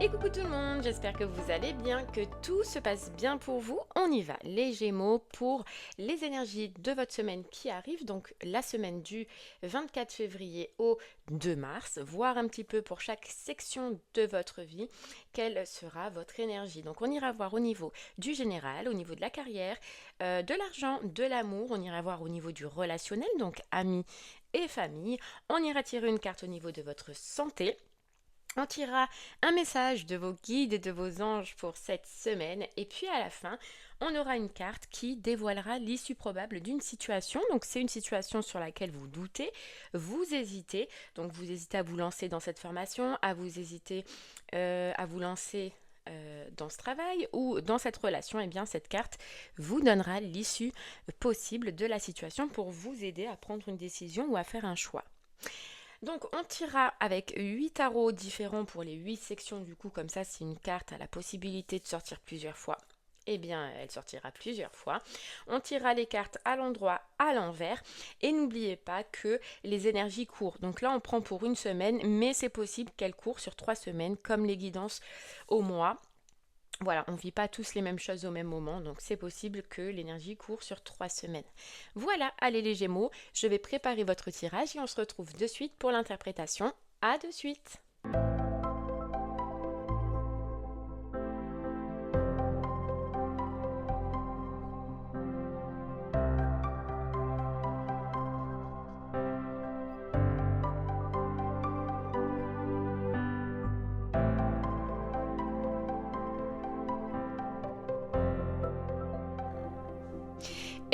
Et coucou tout le monde, j'espère que vous allez bien, que tout se passe bien pour vous. On y va, les Gémeaux, pour les énergies de votre semaine qui arrive, donc la semaine du 24 février au 2 mars, voir un petit peu pour chaque section de votre vie, quelle sera votre énergie. Donc on ira voir au niveau du général, au niveau de la carrière, de l'argent, de l'amour, on ira voir au niveau du relationnel, donc amis et famille. On ira tirer une carte au niveau de votre santé. On tirera un message de vos guides et de vos anges pour cette semaine. Et puis à la fin, on aura une carte qui dévoilera l'issue probable d'une situation. Donc c'est une situation sur laquelle vous doutez, vous hésitez. Donc vous hésitez à vous lancer dans cette formation, à vous hésiter à vous lancer dans ce travail ou dans cette relation. Et bien cette carte vous donnera l'issue possible de la situation pour vous aider à prendre une décision ou à faire un choix. Donc on tirera avec 8 tarots différents pour les 8 sections du coup, comme ça si une carte a la possibilité de sortir plusieurs fois, eh bien elle sortira plusieurs fois. On tirera les cartes à l'endroit, à l'envers et n'oubliez pas que les énergies courent. Donc là on prend pour une semaine mais c'est possible qu'elles courent sur 3 semaines comme les guidances au mois. Voilà, on ne vit pas tous les mêmes choses au même moment, donc c'est possible que l'énergie court sur 3 semaines. Voilà, allez les Gémeaux, je vais préparer votre tirage et on se retrouve de suite pour l'interprétation. À de suite.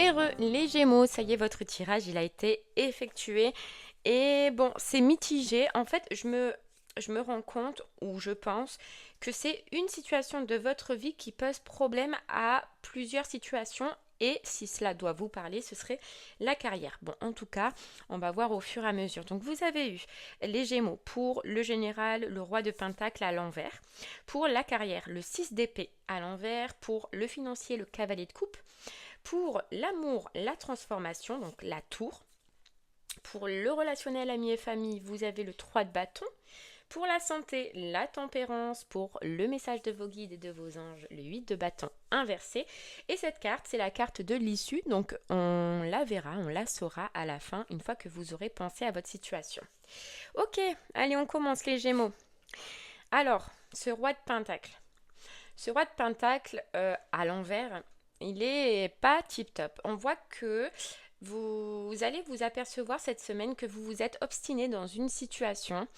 Heureux les Gémeaux, ça y est, votre tirage, il a été effectué. Et bon, c'est mitigé. En fait, je me rends compte, ou je pense, que c'est une situation de votre vie qui pose problème à plusieurs situations. Et si cela doit vous parler, ce serait la carrière. Bon, en tout cas, on va voir au fur et à mesure. Donc, vous avez eu les Gémeaux pour le général, le roi de Pentacle à l'envers. Pour la carrière, le 6 d'épée à l'envers. Pour le financier, le cavalier de coupe. Pour l'amour, la transformation, donc la tour. Pour le relationnel ami et famille, vous avez le 3 de bâton. Pour la santé, la tempérance. Pour le message de vos guides et de vos anges, le 8 de bâton inversé. Et cette carte, c'est la carte de l'issue. Donc on la verra, on la saura à la fin, une fois que vous aurez pensé à votre situation. Ok, allez, on commence les Gémeaux. Alors, ce roi de Pentacle. Ce roi de Pentacle à l'envers, il est pas tip top. On voit que vous allez vous apercevoir cette semaine que vous vous êtes obstiné dans une situation,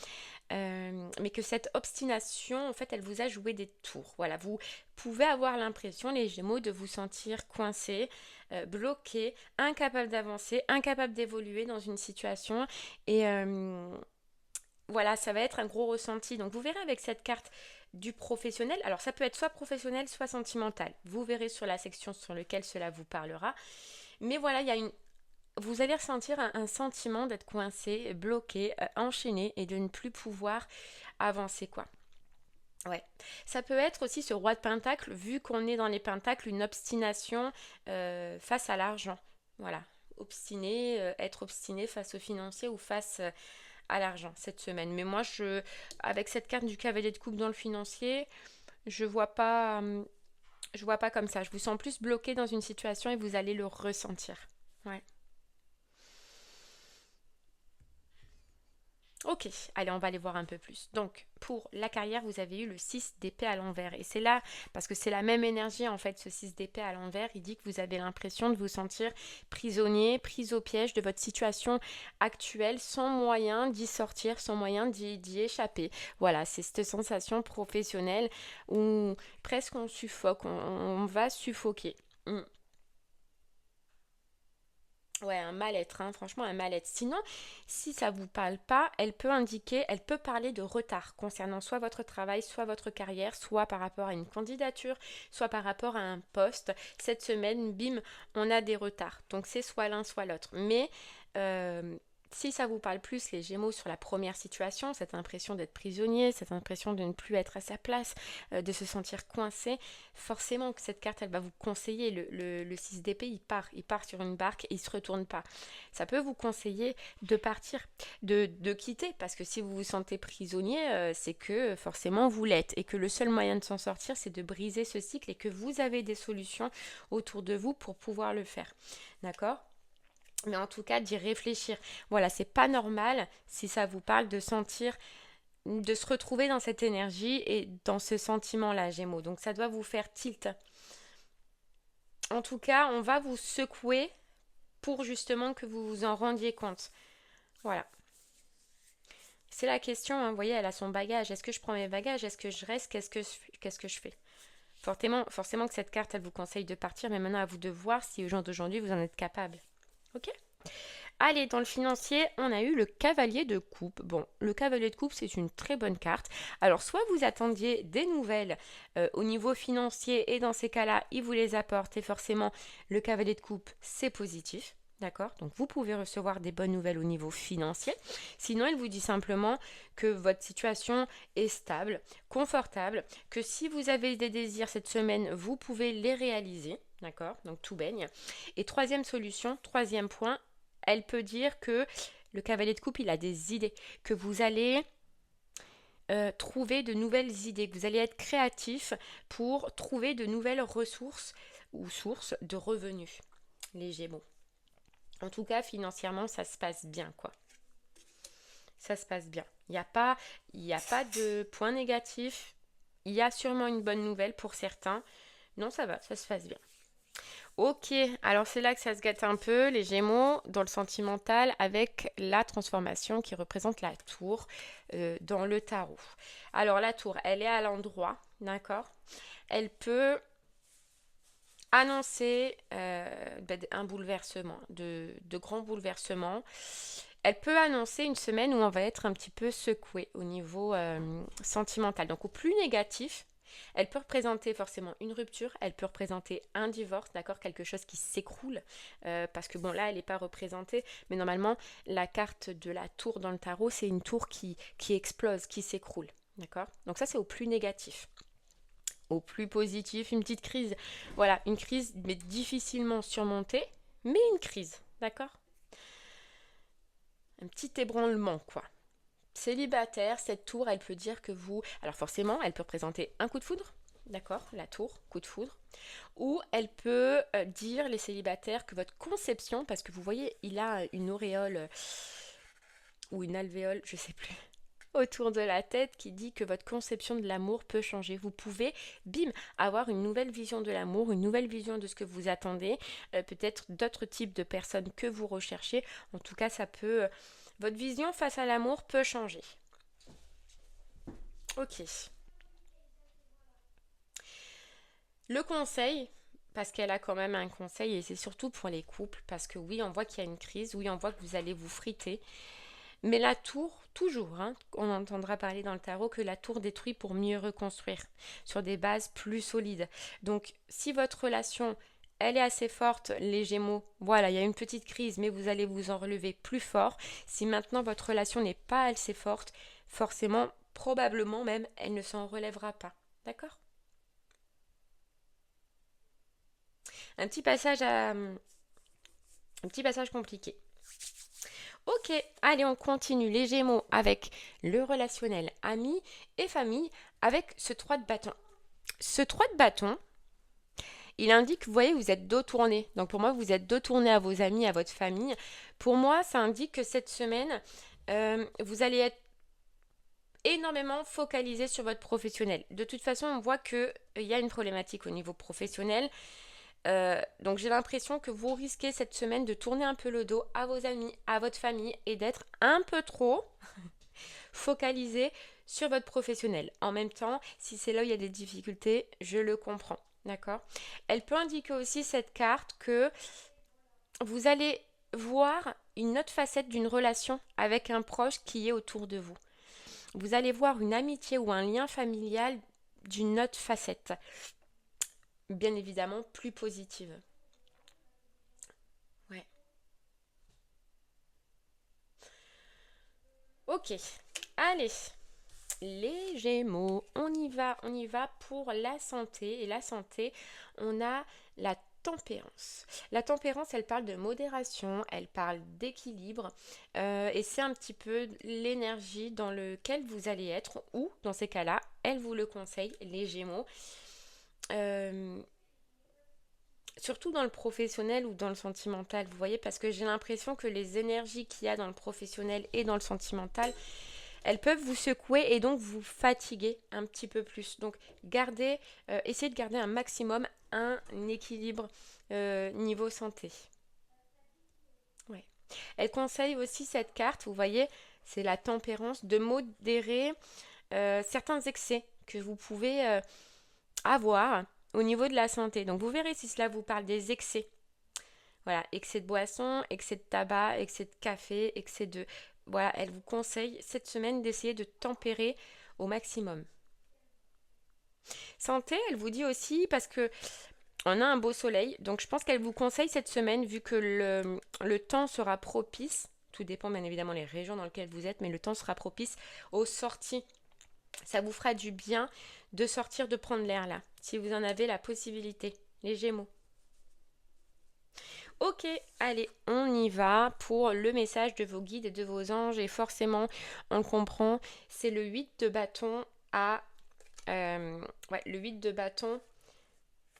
mais que cette obstination, en fait, elle vous a joué des tours. Voilà, vous pouvez avoir l'impression, les Gémeaux, de vous sentir coincé, bloqué, incapable d'avancer, incapable d'évoluer dans une situation. Et voilà, ça va être un gros ressenti. Donc vous verrez avec cette carte du professionnel, alors ça peut être soit professionnel, soit sentimental. Vous verrez sur la section sur laquelle cela vous parlera. Mais voilà, vous allez ressentir un sentiment d'être coincé, bloqué, enchaîné et de ne plus pouvoir avancer quoi. Ouais, ça peut être aussi ce roi de pentacle, vu qu'on est dans les pentacles, une obstination face à l'argent. Voilà, être obstiné face au financier ou face à l'argent cette semaine. Mais moi, avec cette carte du cavalier de coupe dans le financier, je vois pas comme ça. Je vous sens plus bloqué dans une situation et vous allez le ressentir. Ouais. Ok, allez, on va aller voir un peu plus. Donc, pour la carrière, vous avez eu le 6 d'épée à l'envers. Et c'est là, parce que c'est la même énergie, en fait, ce 6 d'épée à l'envers, il dit que vous avez l'impression de vous sentir prisonnier, prise au piège de votre situation actuelle, sans moyen d'y sortir, sans moyen d'y échapper. Voilà, c'est cette sensation professionnelle où presque on suffoque, on va suffoquer. Ouais, un mal-être, hein, franchement un mal-être. Sinon, si ça vous parle pas, elle peut parler de retard concernant soit votre travail, soit votre carrière, soit par rapport à une candidature, soit par rapport à un poste. Cette semaine, bim, on a des retards. Donc c'est soit l'un, soit l'autre. Mais Si ça vous parle plus, les Gémeaux, sur la première situation, cette impression d'être prisonnier, cette impression de ne plus être à sa place, de se sentir coincé, forcément que cette carte, elle va vous conseiller. Le 6 d'épée, il part sur une barque et il ne se retourne pas. Ça peut vous conseiller de partir, de quitter, parce que si vous vous sentez prisonnier, c'est que forcément vous l'êtes, et que le seul moyen de s'en sortir, c'est de briser ce cycle, et que vous avez des solutions autour de vous pour pouvoir le faire. D'accord ? Mais en tout cas, d'y réfléchir. Voilà, c'est pas normal, si ça vous parle, de sentir, de se retrouver dans cette énergie et dans ce sentiment-là, Gémeaux. Donc ça doit vous faire tilt. En tout cas, on va vous secouer pour justement que vous vous en rendiez compte. Voilà. C'est la question, hein, vous voyez, elle a son bagage. Est-ce que je prends mes bagages? Est-ce que je reste? Qu'est-ce que je fais? Forcément que cette carte, elle vous conseille de partir, mais maintenant à vous de voir si au jour d'aujourd'hui, vous en êtes capable. Ok? Allez, dans le financier, on a eu le cavalier de coupe. Bon, le cavalier de coupe, c'est une très bonne carte. Alors, soit vous attendiez des nouvelles au niveau financier, et dans ces cas-là, il vous les apporte, et forcément, le cavalier de coupe, c'est positif. D'accord? Donc, vous pouvez recevoir des bonnes nouvelles au niveau financier. Sinon, il vous dit simplement que votre situation est stable, confortable, que si vous avez des désirs cette semaine, vous pouvez les réaliser. D'accord? Donc, tout baigne. Et troisième solution, troisième point, elle peut dire que le cavalier de coupe, il a des idées, que vous allez trouver de nouvelles idées, que vous allez être créatif pour trouver de nouvelles ressources ou sources de revenus, les Gémeaux. En tout cas, financièrement, ça se passe bien, quoi. Ça se passe bien. Il n'y a pas de point négatif. Il y a sûrement une bonne nouvelle pour certains. Non, ça va, ça se passe bien. Ok, alors c'est là que ça se gâte un peu, les Gémeaux, dans le sentimental, avec la transformation qui représente la tour dans le tarot. Alors la tour, elle est à l'endroit, d'accord? Elle peut annoncer un bouleversement, de grands bouleversements. Elle peut annoncer une semaine où on va être un petit peu secoué au niveau sentimental. Donc au plus négatif, elle peut représenter forcément une rupture, elle peut représenter un divorce, d'accord, quelque chose qui s'écroule, parce que bon là elle n'est pas représentée, mais normalement la carte de la tour dans le tarot, c'est une tour qui explose, qui s'écroule, d'accord. Donc ça c'est au plus négatif. Au plus positif, une petite crise, voilà, une crise mais difficilement surmontée, mais une crise, d'accord. Un petit ébranlement quoi. Célibataire, cette tour, elle peut dire que vous... Alors forcément, elle peut représenter un coup de foudre, d'accord, la tour, coup de foudre. Ou elle peut dire, les célibataires, que votre conception, parce que vous voyez, il a une auréole ou une alvéole, je sais plus, autour de la tête qui dit que votre conception de l'amour peut changer. Vous pouvez, bim, avoir une nouvelle vision de l'amour, une nouvelle vision de ce que vous attendez, peut-être d'autres types de personnes que vous recherchez. En tout cas, ça peut... votre vision face à l'amour peut changer. Ok. Le conseil, parce qu'elle a quand même un conseil, et c'est surtout pour les couples, parce que oui, on voit qu'il y a une crise, oui, on voit que vous allez vous friter, mais la tour, toujours, hein, on entendra parler dans le tarot que la tour détruit pour mieux reconstruire, sur des bases plus solides. Donc, si votre relation, elle est assez forte, les Gémeaux, voilà, il y a une petite crise, mais vous allez vous en relever plus fort. Si maintenant votre relation n'est pas assez forte, forcément, probablement même, elle ne s'en relèvera pas. D'accord ? Un petit passage compliqué. Ok, allez, on continue les Gémeaux avec le relationnel amis et famille avec ce 3 de bâton. Ce 3 de bâton, il indique, vous voyez, vous êtes dos tourné. Donc pour moi, vous êtes dos tourné à vos amis, à votre famille. Pour moi, ça indique que cette semaine, vous allez être énormément focalisé sur votre professionnel. De toute façon, on voit qu'il y a une problématique au niveau professionnel. Donc j'ai l'impression que vous risquez cette semaine de tourner un peu le dos à vos amis, à votre famille et d'être un peu trop focalisé sur votre professionnel. En même temps, si c'est là où il y a des difficultés, je le comprends. D'accord ? Elle peut indiquer aussi cette carte que vous allez voir une autre facette d'une relation avec un proche qui est autour de vous. Vous allez voir une amitié ou un lien familial d'une autre facette. Bien évidemment plus positive. Ouais. Ok, allez. Les Gémeaux, on y va pour la santé. Et la santé, on a la tempérance. La tempérance, elle parle de modération, elle parle d'équilibre. Et c'est un petit peu l'énergie dans laquelle vous allez être. Ou, dans ces cas-là, elle vous le conseille, les Gémeaux. Euh, Surtout dans le professionnel ou dans le sentimental, vous voyez, parce que j'ai l'impression que les énergies qu'il y a dans le professionnel et dans le sentimental, elles peuvent vous secouer et donc vous fatiguer un petit peu plus. Donc essayez de garder un maximum un équilibre niveau santé. Ouais. Elle conseille aussi cette carte, vous voyez, c'est la tempérance, de modérer certains excès que vous pouvez avoir au niveau de la santé. Donc vous verrez si cela vous parle des excès. Voilà, excès de boisson, excès de tabac, excès de café, excès de... Voilà, elle vous conseille cette semaine d'essayer de tempérer au maximum. Santé, elle vous dit aussi, parce que on a un beau soleil, donc je pense qu'elle vous conseille cette semaine, vu que le temps sera propice, tout dépend bien évidemment des régions dans lesquelles vous êtes, mais le temps sera propice aux sorties. Ça vous fera du bien de sortir, de prendre l'air là, si vous en avez la possibilité, les Gémeaux. Ok, allez, on y va pour le message de vos guides et de vos anges. Et forcément, on comprend, c'est le 8 de bâton à... le 8 de bâton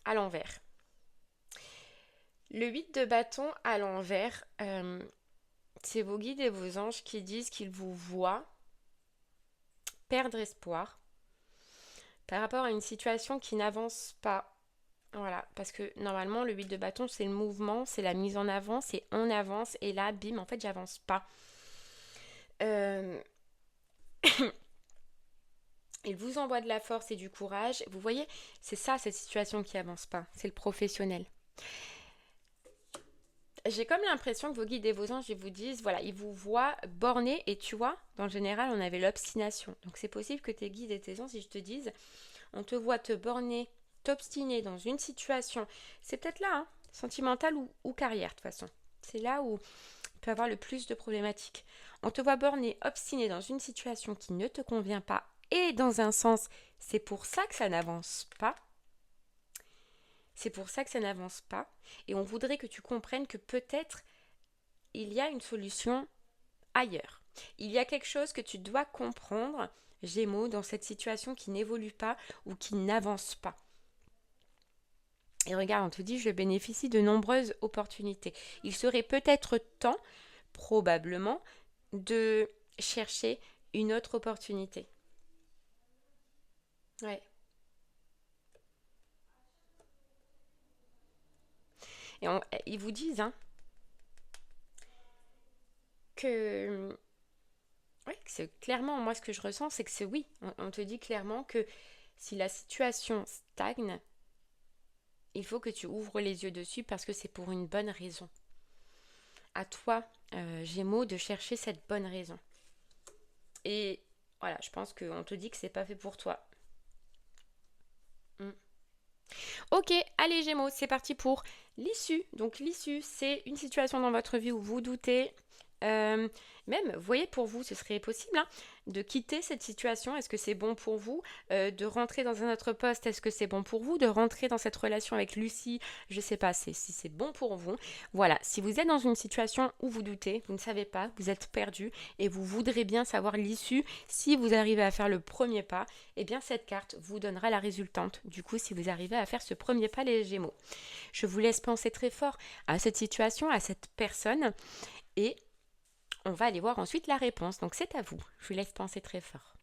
à l'envers. Le 8 de bâton à l'envers, c'est vos guides et vos anges qui disent qu'ils vous voient perdre espoir par rapport à une situation qui n'avance pas. Voilà, parce que normalement, le 8 de bâton, c'est le mouvement, c'est la mise en avant, c'est on avance, et là, bim, en fait, j'avance pas. Euh, Il vous envoie de la force et du courage. Vous voyez, c'est ça, cette situation qui avance pas. C'est le professionnel. J'ai comme l'impression que vos guides et vos anges, ils vous disent, voilà, ils vous voient bornés. Et tu vois, dans le général, on avait l'obstination. Donc c'est possible que tes guides et tes anges, ils te disent, on te voit te borner, t'obstiner dans une situation. C'est peut-être là, hein, sentimentale ou carrière, de toute façon. C'est là où il peut y avoir le plus de problématiques. On te voit borné, obstiné dans une situation qui ne te convient pas. Et dans un sens, c'est pour ça que ça n'avance pas. C'est pour ça que ça n'avance pas. Et on voudrait que tu comprennes que peut-être il y a une solution ailleurs. Il y a quelque chose que tu dois comprendre, Gémeaux, dans cette situation qui n'évolue pas ou qui n'avance pas. Et regarde, on te dit, je bénéficie de nombreuses opportunités. Il serait peut-être temps, probablement, de chercher une autre opportunité. Ouais. Et ils vous disent que, ouais, que c'est clairement, moi ce que je ressens, c'est que c'est oui. On te dit clairement que si la situation stagne, il faut que tu ouvres les yeux dessus parce que c'est pour une bonne raison. À toi, Gémeaux, de chercher cette bonne raison. Et voilà, je pense qu'on te dit que c'est pas fait pour toi. Mm. Ok, allez Gémeaux, c'est parti pour l'issue. Donc l'issue, c'est une situation dans votre vie où vous doutez. Euh, Même, vous voyez, pour vous, ce serait possible de quitter cette situation. Est-ce que c'est bon pour vous? De rentrer dans un autre poste, est-ce que c'est bon pour vous? De rentrer dans cette relation avec Lucie, je ne sais pas si c'est bon pour vous. Voilà, si vous êtes dans une situation où vous doutez, vous ne savez pas, vous êtes perdu et vous voudrez bien savoir l'issue, si vous arrivez à faire le premier pas, eh bien cette carte vous donnera la résultante. Du coup, si vous arrivez à faire ce premier pas, les Gémeaux. Je vous laisse penser très fort à cette situation, à cette personne et on va aller voir ensuite la réponse. Donc c'est à vous. Je vous laisse penser très fort.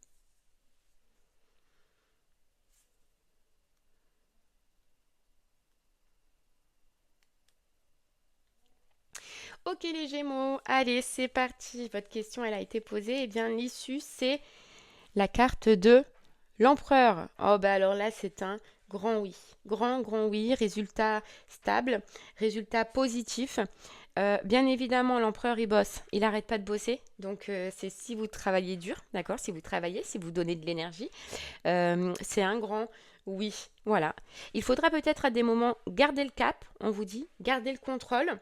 Ok les Gémeaux, allez c'est parti. Votre question elle a été posée. Eh bien l'issue c'est la carte de l'empereur. Oh bah alors là c'est un grand oui. Grand oui. Résultat stable. Résultat positif. Bien évidemment, l'empereur, il bosse. Il n'arrête pas de bosser. Donc, c'est si vous travaillez dur, d'accord? Si vous travaillez, si vous donnez de l'énergie. C'est un grand oui. Voilà. Il faudra peut-être à des moments garder le cap, on vous dit, garder le contrôle,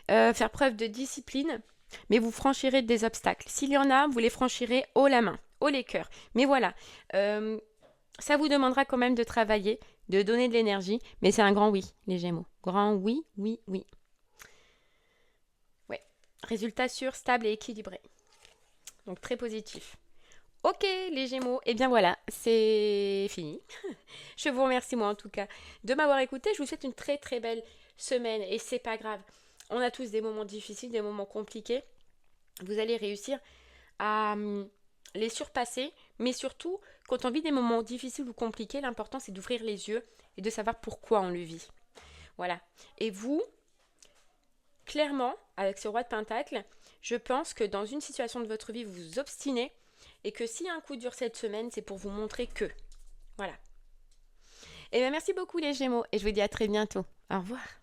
faire preuve de discipline. Mais vous franchirez des obstacles. S'il y en a, vous les franchirez haut la main, haut les cœurs. Mais voilà, ça vous demandera quand même de travailler, de donner de l'énergie, mais c'est un grand oui, les Gémeaux. Grand oui, oui, oui. Ouais. Résultat sûr, stable et équilibré. Donc très positif. Ok les Gémeaux, et bien voilà, c'est fini. Je vous remercie moi en tout cas de m'avoir écouté. Je vous souhaite une très très belle semaine et c'est pas grave. On a tous des moments difficiles, des moments compliqués. Vous allez réussir à les surpasser, mais surtout, quand on vit des moments difficiles ou compliqués, l'important c'est d'ouvrir les yeux et de savoir pourquoi on le vit. Voilà. Et vous, clairement, avec ce roi de Pentacle, je pense que dans une situation de votre vie, vous vous obstinez et que s'il y a un coup dur cette semaine, c'est pour vous montrer que. Voilà. Et bien merci beaucoup les Gémeaux et je vous dis à très bientôt. Au revoir.